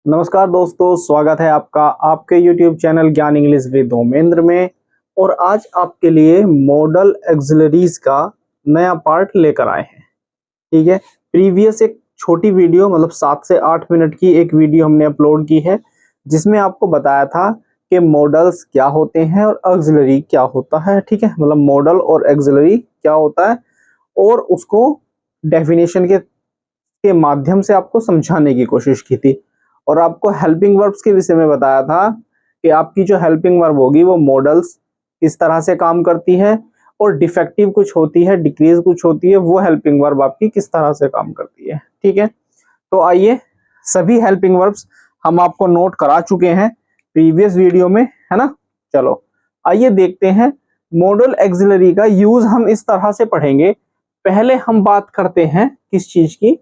नमस्कार दोस्तों, स्वागत है आपका आपके YouTube चैनल ज्ञान इंग्लिश विद उमेंद्र में। और आज आपके लिए मॉडल एक्सिलरीज का नया पार्ट लेकर आए हैं। ठीक है, प्रीवियस एक छोटी वीडियो मतलब 7 से 8 मिनट की एक वीडियो हमने अपलोड की है, जिसमें आपको बताया था कि मॉडल्स क्या होते हैं और एक्सिलरी क्या होता है। ठीक है, मतलब मॉडल और एक्सिलरी क्या होता है और उसको डेफिनेशन के माध्यम से आपको समझाने की कोशिश की थी। और आपको हेल्पिंग वर्ब्स के विषय में बताया था कि आपकी जो हेल्पिंग वर्ब होगी वो मॉडल्स किस तरह से काम करती है और डिफेक्टिव कुछ होती है, डिक्रीज कुछ होती है, वो हेल्पिंग वर्ब आपकी किस तरह से काम करती है। ठीक है, तो आइए सभी हेल्पिंग वर्ब्स हम आपको नोट करा चुके हैं प्रीवियस वीडियो में, है ना। चलो आइए देखते हैं मॉडल एक्सिलरी का यूज हम इस तरह से पढ़ेंगे। पहले हम बात करते हैं किस चीज की।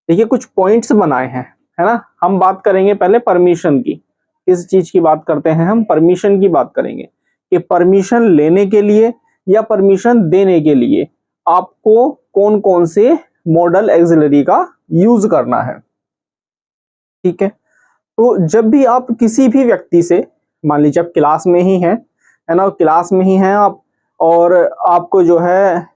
देखिए कुछ पॉइंट्स बनाए हैं, है ना। हम बात करेंगे पहले परमिशन की। किस चीज की बात करते हैं हम? परमिशन की बात करेंगे कि परमिशन लेने के लिए या परमिशन देने के लिए आपको कौन कौन से मॉडल एक्सिलरी का यूज करना है। ठीक है, तो जब भी आप किसी भी व्यक्ति से, मान लीजिए आप क्लास में ही हैं, है ना, क्लास में ही हैं आप, और आपको जो है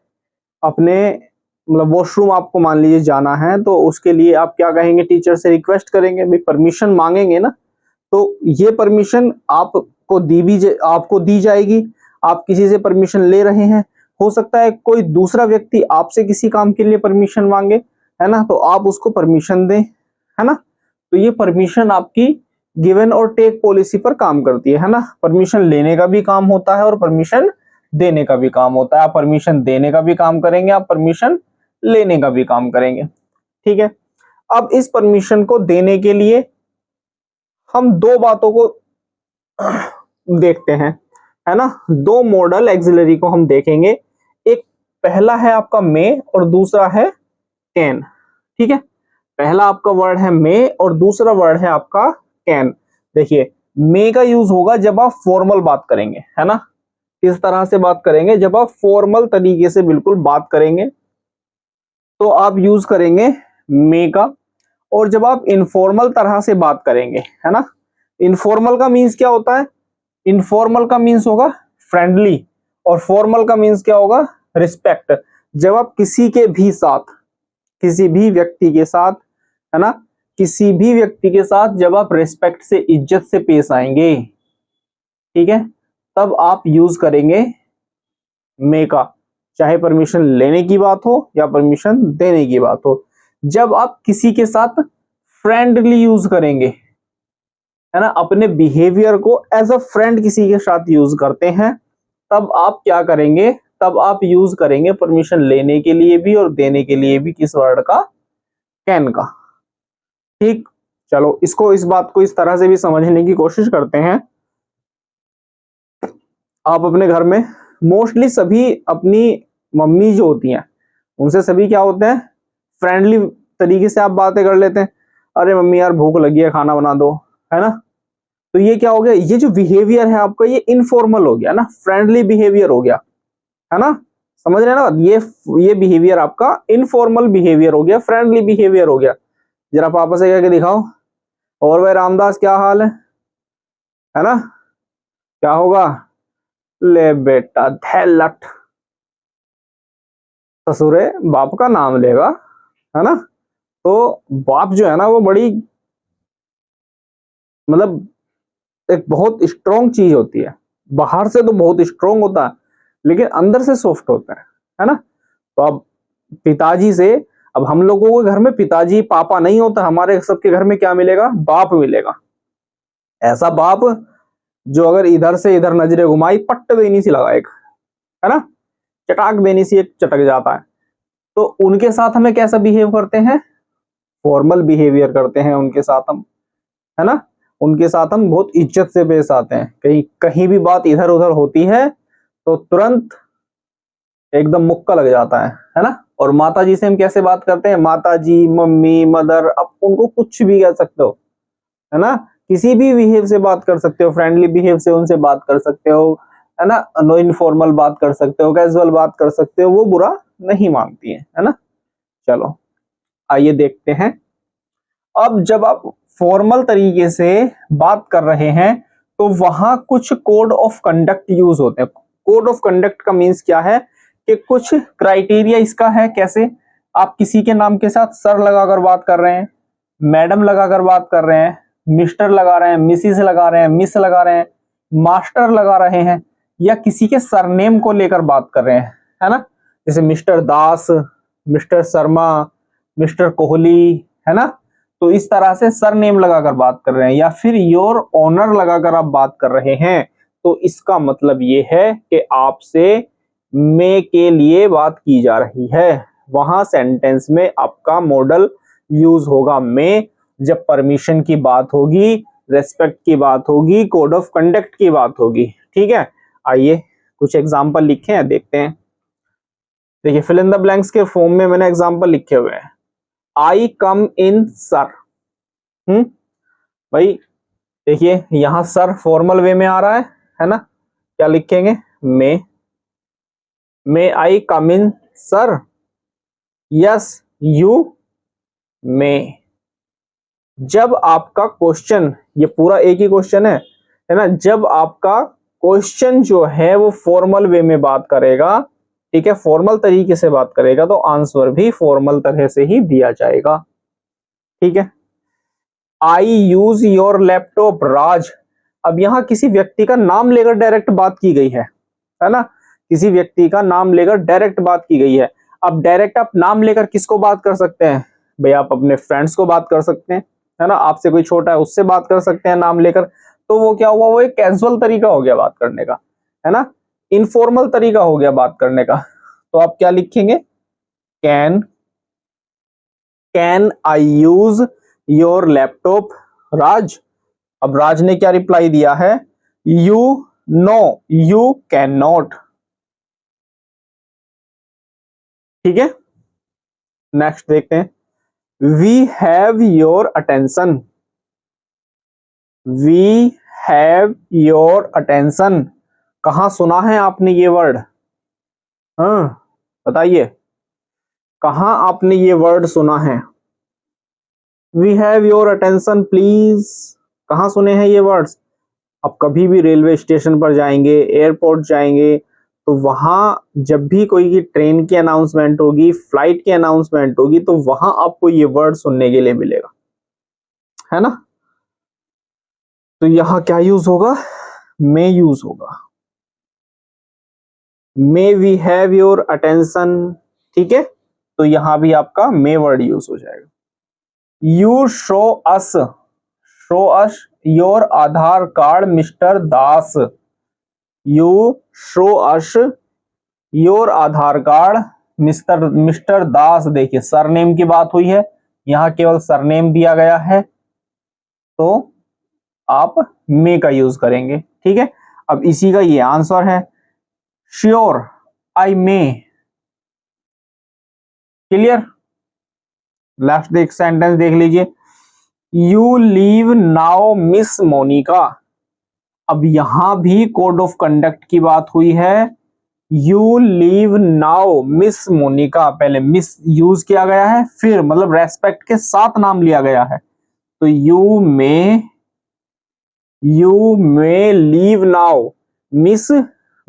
अपने मतलब वॉशरूम आपको मान लीजिए जाना है, तो उसके लिए आप क्या कहेंगे? टीचर से रिक्वेस्ट करेंगे, भाई परमिशन मांगेंगे ना। तो ये परमिशन आपको दी जाएगी। आप किसी से परमिशन ले रहे हैं, हो सकता है कोई दूसरा व्यक्ति आपसे किसी काम के लिए परमिशन मांगे, है ना, तो आप उसको परमिशन दें, है ना। तो ये परमिशन आपकी गिवन और टेक पॉलिसी पर काम करती है ना। परमिशन लेने का भी काम होता है और परमिशन देने का भी काम होता है। आप परमिशन देने का भी काम करेंगे, आप परमिशन लेने का भी काम करेंगे। ठीक है, अब इस परमिशन को देने के लिए हम दो बातों को देखते हैं, है ना। दो मॉडल एक्सिलरी को हम देखेंगे। एक पहला है आपका मे और दूसरा है कैन। ठीक है, पहला आपका वर्ड है मे और दूसरा वर्ड है आपका कैन। देखिए मे का यूज होगा जब आप फॉर्मल बात करेंगे, है ना। किस तरह से बात करेंगे? जब आप फॉर्मल तरीके से बिल्कुल बात करेंगे तो आप यूज करेंगे मे का। और जब आप इनफॉर्मल तरह से बात करेंगे, है ना, इनफॉर्मल का मीन्स क्या होता है? इनफॉर्मल का मीन्स होगा फ्रेंडली और फॉर्मल का मीन्स क्या होगा? रिस्पेक्ट। जब आप किसी के भी साथ, किसी भी व्यक्ति के साथ, है ना, किसी भी व्यक्ति के साथ जब आप रिस्पेक्ट से, इज्जत से पेश आएंगे, ठीक है, तब आप यूज करेंगे मे का, चाहे परमिशन लेने की बात हो या परमिशन देने की बात हो। जब आप किसी के साथ फ्रेंडली यूज करेंगे, है ना, अपने बिहेवियर को एज अ फ्रेंड किसी के साथ यूज करते हैं, तब आप क्या करेंगे? तब आप यूज करेंगे परमिशन लेने के लिए भी और देने के लिए भी किस वर्ड का? कैन का। ठीक, चलो इसको, इस बात को इस तरह से भी समझने की कोशिश करते हैं। आप अपने घर में मोस्टली सभी अपनी मम्मी जो होती हैं उनसे सभी क्या होते हैं? फ्रेंडली तरीके से आप बातें कर लेते हैं। अरे मम्मी यार भूख लगी है, खाना बना दो, है ना। तो ये क्या हो गया? ये जो बिहेवियर है आपका ये इनफॉर्मल हो गया ना, फ्रेंडली बिहेवियर हो गया, है ना। समझ रहे हैं ना? ये बिहेवियर आपका इनफॉर्मल बिहेवियर हो गया, फ्रेंडली बिहेवियर हो गया। जरा पापा से कह के दिखाओ, और भाई रामदास क्या हाल है ना, क्या होगा? ले बेटा धैलट, ससुरे बाप का नाम लेगा, है ना। तो बाप जो है ना वो बड़ी मतलब एक बहुत स्ट्रॉन्ग चीज होती है। बाहर से तो बहुत स्ट्रॉन्ग होता है लेकिन अंदर से सॉफ्ट होता है ना। तो अब पिताजी से, अब हम लोगों के घर में पिताजी पापा नहीं होता, हमारे सबके घर में क्या मिलेगा? बाप मिलेगा। ऐसा बाप जो अगर इधर से इधर नजरे घुमाई पट्ट देनी सी लगा एक, है ना, चटाक देनी सी एक चटक जाता है। तो उनके साथ हमें कैसा बिहेव करते हैं? फॉर्मल बिहेवियर करते हैं उनके साथ हम, है ना। उनके साथ हम बहुत इज्जत से पेश आते हैं। कहीं कहीं भी बात इधर उधर होती है तो तुरंत एकदम मुक्का लग जाता है ना। और माता जी से हम कैसे बात करते हैं? माता जी, मम्मी, मदर, अब उनको कुछ भी कह सकते हो, है ना। किसी भी बिहेव से बात कर सकते हो, फ्रेंडली बिहेव से उनसे बात कर सकते हो, है ना, नो इनफॉर्मल बात कर सकते हो, कैजुअल बात कर सकते हो, वो बुरा नहीं मानती है ना। चलो आइए देखते हैं। अब जब आप फॉर्मल तरीके से बात कर रहे हैं तो वहां कुछ कोड ऑफ कंडक्ट यूज होते हैं। कोड ऑफ कंडक्ट का मीन्स क्या है कि कुछ क्राइटेरिया इसका है। कैसे? आप किसी के नाम के साथ सर लगाकर बात कर रहे हैं, मैडम लगाकर बात कर रहे हैं, मिस्टर लगा रहे हैं, मिसिस लगा रहे हैं, मिस लगा रहे हैं, मास्टर लगा रहे हैं, या किसी के सरनेम को लेकर बात कर रहे हैं, है ना? जैसे मिस्टर दास, मिस्टर शर्मा, मिस्टर कोहली, है ना? तो इस तरह से सरनेम लगाकर बात कर रहे हैं, या फिर योर ऑनर लगाकर आप बात कर रहे हैं, तो इसका मतलब ये है कि आपसे मे के लिए बात की जा रही है। वहां सेंटेंस में आपका मॉडल यूज होगा मे, जब परमिशन की बात होगी, रेस्पेक्ट की बात होगी, कोड ऑफ कंडक्ट की बात होगी। ठीक है, आइए कुछ एग्जांपल लिखे हैं, देखते हैं। देखिए, फिल इन द ब्लैंक्स के फॉर्म में मैंने एग्जांपल लिखे हुए हैं। आई कम इन सर। भाई देखिए, यहां सर फॉर्मल वे में आ रहा है ना? क्या लिखेंगे? मे आई कम इन सर? Yes you may. जब आपका क्वेश्चन, ये पूरा एक ही क्वेश्चन है ना? जब आपका क्वेश्चन जो है वो फॉर्मल वे में बात करेगा, ठीक है, फॉर्मल तरीके से बात करेगा, तो आंसर भी फॉर्मल तरह से ही दिया जाएगा। ठीक है, आई यूज योर लैपटॉप राज। अब यहां किसी व्यक्ति का नाम लेकर डायरेक्ट बात की गई है ना? किसी व्यक्ति का नाम लेकर डायरेक्ट बात की गई है। अब डायरेक्ट आप नाम लेकर किसको बात कर सकते हैं? भाई आप अपने फ्रेंड्स को बात कर सकते हैं, है ना? आपसे कोई छोटा है उससे बात कर सकते हैं नाम लेकर। तो वो क्या हुआ? वो एक कैजुअल तरीका हो गया बात करने का, है ना? इनफॉर्मल तरीका हो गया बात करने का। तो आप क्या लिखेंगे? Can I use your laptop Raj? अब राज ने क्या रिप्लाई दिया है? You know you can not. ठीक है, नेक्स्ट देखते हैं। We have your attention. We have your attention, कहां सुना है आपने ये वर्ड? हाँ, बताइए, कहां आपने ये वर्ड सुना है? We have your attention please, कहां सुने हैं ये वर्ड्स? आप कभी भी रेलवे स्टेशन पर जाएंगे, एयरपोर्ट जाएंगे, तो वहां जब भी कोई की ट्रेन की अनाउंसमेंट होगी, फ्लाइट की अनाउंसमेंट होगी, तो वहां आपको ये वर्ड सुनने के लिए मिलेगा, है ना? तो यहां क्या यूज होगा? मे यूज होगा। May we have your attention. ठीक है, तो यहां भी आपका मे वर्ड यूज हो जाएगा। You show us your Aadhaar card mister Das. You show us your Aadhaar card mister Das. देखिए, सरनेम की बात हुई है, यहां केवल सरनेम दिया गया है, तो आप मे का यूज करेंगे। ठीक है, अब इसी का ये आंसर है। Sure I may. Clear? Last देख सेंटेंस देख लीजिए। You leave now miss Monica. अब यहां भी कोड ऑफ कंडक्ट की बात हुई है। You leave now miss Monica, पहले मिस यूज किया गया है, फिर मतलब रेस्पेक्ट के साथ नाम लिया गया है, तो you may leave now miss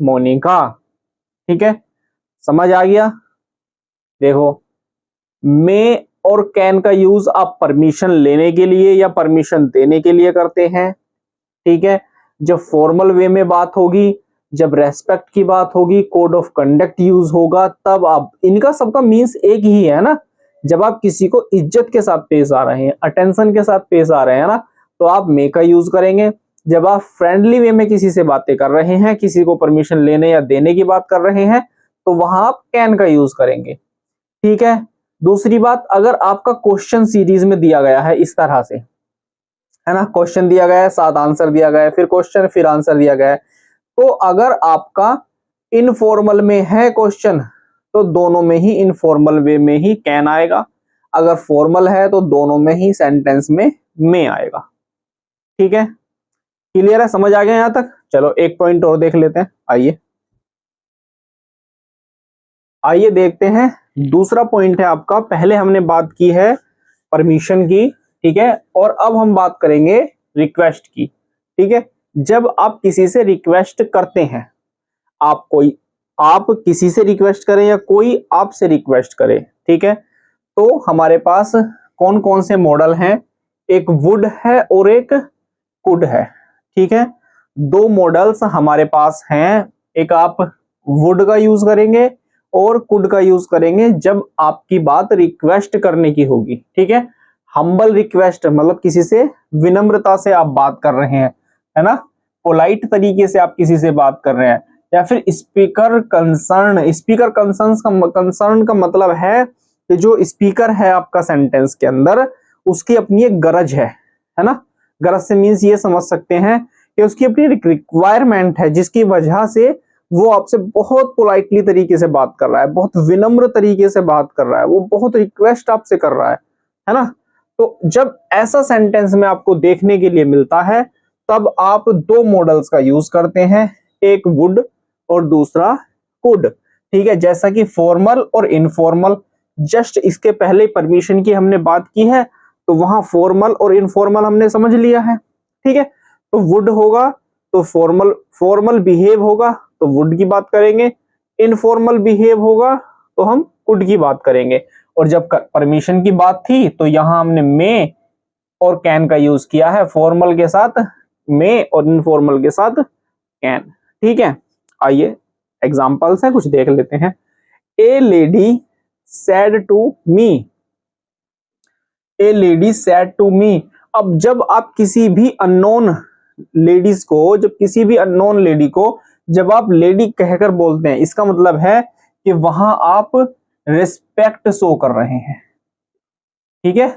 Monica. ठीक है, समझ आ गया? देखो, मे और कैन का यूज आप परमिशन लेने के लिए या परमिशन देने के लिए करते हैं। ठीक है, जब फॉर्मल वे में बात होगी, जब रेस्पेक्ट की बात होगी, कोड ऑफ कंडक्ट यूज होगा, तब आप, इनका सबका मीन्स एक ही है ना? जब आप किसी को इज्जत के साथ पेश आ रहे हैं, अटेंशन के साथ पेश आ रहे हैं ना, तो आप मे का यूज करेंगे। जब आप फ्रेंडली वे में किसी से बातें कर रहे हैं, किसी को परमिशन लेने या देने की बात कर रहे हैं, तो वहां आप कैन का यूज करेंगे। ठीक है, दूसरी बात, अगर आपका क्वेश्चन सीरीज में दिया गया है इस तरह से, है ना, क्वेश्चन दिया गया है, साथ आंसर दिया गया है, फिर क्वेश्चन फिर आंसर दिया गया है, तो अगर आपका इनफॉर्मल में है क्वेश्चन, तो दोनों में ही इनफॉर्मल वे में ही कैन आएगा। अगर फॉर्मल है तो दोनों में ही सेंटेंस में मे आएगा। ठीक है, क्लियर है? समझ आ गया यहां तक? चलो एक पॉइंट और देख लेते हैं। आइए देखते हैं। दूसरा पॉइंट है आपका, पहले हमने बात की है परमिशन की, ठीक है। और अब हम बात करेंगे रिक्वेस्ट की, ठीक है। जब आप किसी से रिक्वेस्ट करते हैं, आप किसी से रिक्वेस्ट करें या कोई आपसे रिक्वेस्ट करे, ठीक है, तो हमारे पास कौन कौन से मॉडल हैं? एक वुड है और एक कुड है, ठीक है। दो मॉडल्स हमारे पास हैं, एक आप वुड का यूज करेंगे और कुड का यूज करेंगे जब आपकी बात रिक्वेस्ट करने की होगी, ठीक है। हम्बल रिक्वेस्ट मतलब किसी से विनम्रता से आप बात कर रहे हैं, है ना, पोलाइट तरीके से आप किसी से बात कर रहे हैं। या फिर स्पीकर कंसर्न का मतलब है कि जो स्पीकर है आपका सेंटेंस के अंदर, उसकी अपनी एक गरज है ना। गरज से मीन्स ये समझ सकते हैं कि उसकी अपनी रिक्वायरमेंट है, जिसकी वजह से वो आपसे बहुत पोलाइटली तरीके से बात कर रहा है, बहुत विनम्र तरीके से बात कर रहा है, वो बहुत रिक्वेस्ट आपसे कर रहा है ना। तो जब ऐसा सेंटेंस में आपको देखने के लिए मिलता है, तब आप दो मॉडल्स का यूज करते हैं, एक वुड और दूसरा कुड, ठीक है। जैसा कि फॉर्मल और इनफॉर्मल, जस्ट इसके पहले परमिशन की हमने बात की है, तो वहां फॉर्मल और इनफॉर्मल हमने समझ लिया है, ठीक है। तो वुड होगा तो फॉर्मल बिहेव होगा तो वुड की बात करेंगे, इनफॉर्मल बिहेव होगा तो हम कुड की बात करेंगे। और जब परमिशन की बात थी तो यहां हमने मे और कैन का यूज किया है, फॉर्मल के साथ मे और इनफॉर्मल के साथ कैन, ठीक है। आइए एग्जांपल्स हैं कुछ देख लेते हैं। A lady said to me, a lady said to me. अब जब आप किसी भी अननोन लेडीज को, जब किसी भी अननोन लेडी को जब आप लेडी कहकर बोलते हैं, इसका मतलब है कि वहां आप रिस्पेक्ट शो कर रहे हैं, ठीक है।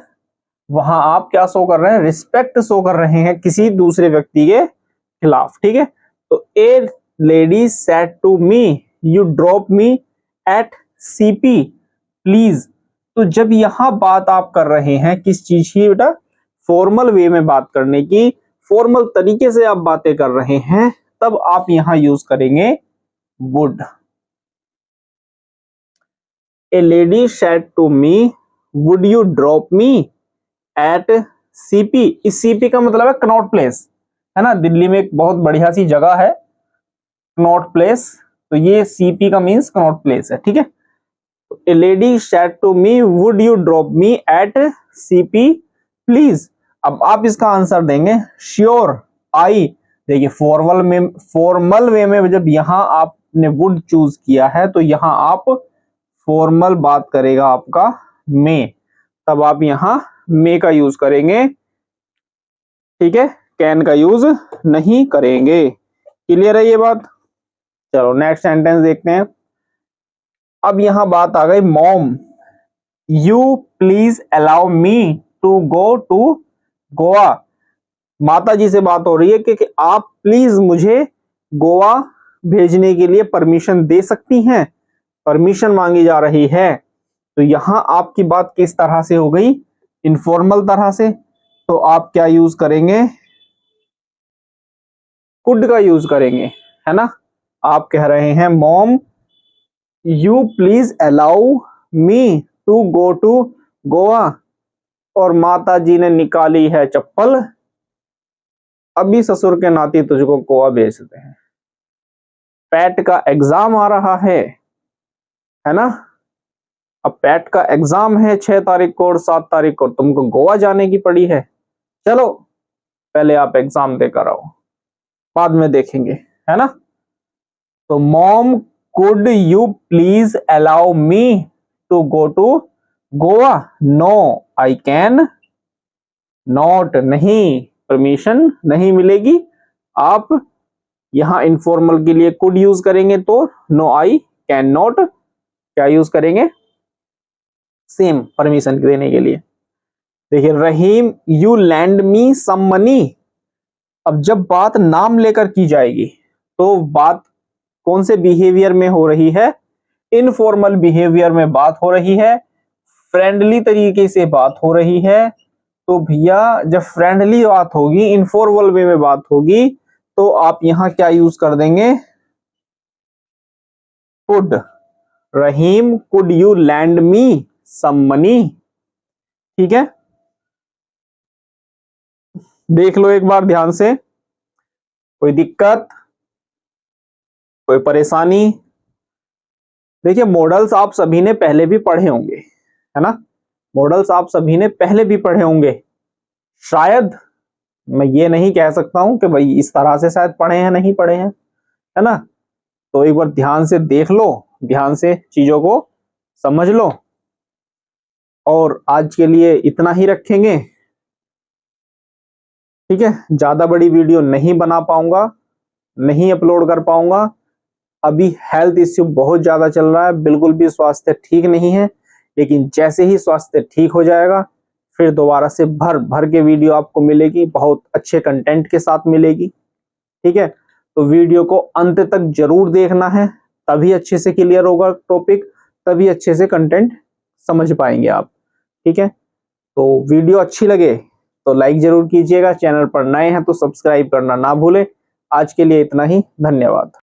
वहां आप क्या शो कर रहे हैं? रिस्पेक्ट शो कर रहे हैं किसी दूसरे व्यक्ति के खिलाफ, ठीक है। तो a lady said to me you drop me at CP please. तो जब यहां बात आप कर रहे हैं किस चीज की बेटा? फॉर्मल वे में बात करने की, फॉर्मल तरीके से आप बातें कर रहे हैं, तब आप यहां यूज करेंगे would. A lady said to me would you drop me at CP. इस सीपी का मतलब है कनॉट प्लेस, है ना। दिल्ली में एक बहुत बढ़िया सी जगह है कनॉट प्लेस, तो ये सीपी का मीन्स कनॉट प्लेस है, ठीक है। A lady said to me would you drop me at CP please. अब आप इसका आंसर देंगे श्योर आई। देखिए फॉर्मल वे में जब यहां आपने वुड चूज किया है तो यहां आप फॉर्मल बात करेगा आपका मे, तब आप यहां मे का यूज करेंगे, ठीक है, कैन का यूज नहीं करेंगे। क्लियर है ये बात? चलो नेक्स्ट सेंटेंस देखते हैं। अब यहां बात आ गई mom, you please allow me to go to Goa. माता जी से बात हो रही है कि आप प्लीज मुझे गोवा भेजने के लिए परमिशन दे सकती हैं, परमिशन मांगी जा रही है। तो यहां आपकी बात किस तरह से हो गई? इनफॉर्मल तरह से। तो आप क्या यूज करेंगे? कुड का यूज करेंगे, है ना। आप कह रहे हैं mom you please allow me to go to Goa, और माता जी ने निकाली है चप्पल, अभी ससुर के नाती तुझको गोवा भेजते हैं। पैट का एग्जाम आ रहा है ना। अब पैट का एग्जाम है 6 तारीख को और 7 तारीख को तुमको गोवा जाने की पड़ी है। चलो पहले आप एग्जाम देकर आओ, बाद में देखेंगे, है ना। तो mom could you please allow me to go to Goa? No I can not. नहीं, परमिशन नहीं मिलेगी। आप यहां इनफॉर्मल के लिए कुड यूज करेंगे तो नो आई कैन नॉट क्या यूज करेंगे? सेम परमिशन देने के लिए। देखिए Rahim you land me some money. अब जब बात नाम लेकर की जाएगी तो बात कौन से बिहेवियर में हो रही है? इनफॉर्मल बिहेवियर में बात हो रही है, फ्रेंडली तरीके से बात हो रही है। तो भैया जब फ्रेंडली बात होगी, इनफॉर्मल वे में बात होगी, तो आप यहां क्या यूज कर देंगे? Could. Rahim could you land me some money, ठीक है। देख लो एक बार ध्यान से, कोई दिक्कत, कोई परेशानी? देखिए मॉडल्स आप सभी ने पहले भी पढ़े होंगे, है ना? मॉडल्स आप सभी ने पहले भी पढ़े होंगे। शायद मैं ये नहीं कह सकता हूं कि भाई इस तरह से शायद पढ़े हैं, नहीं पढ़े हैं, है ना? तो एक बार ध्यान से देख लो, ध्यान से चीजों को समझ लो। और आज के लिए इतना ही रखेंगे, ठीक है? ज्यादा बड़ी वीडियो नहीं बना पाऊंगा, नहीं अपलोड कर पाऊंगा। अभी हेल्थ इश्यू बहुत ज्यादा चल रहा है, बिल्कुल भी स्वास्थ्य ठीक नहीं है। लेकिन जैसे ही स्वास्थ्य ठीक हो जाएगा, फिर दोबारा से भर भर के वीडियो आपको मिलेगी, बहुत अच्छे कंटेंट के साथ मिलेगी, ठीक है? तो वीडियो को अंत तक जरूर देखना है, तभी अच्छे से क्लियर होगा टॉपिक, तभी अच्छे से कंटेंट समझ पाएंगे आप, ठीक है? तो वीडियो अच्छी लगे तो लाइक जरूर कीजिएगा, चैनल पर नए हैं तो सब्सक्राइब करना ना भूलें। आज के लिए इतना ही, धन्यवाद।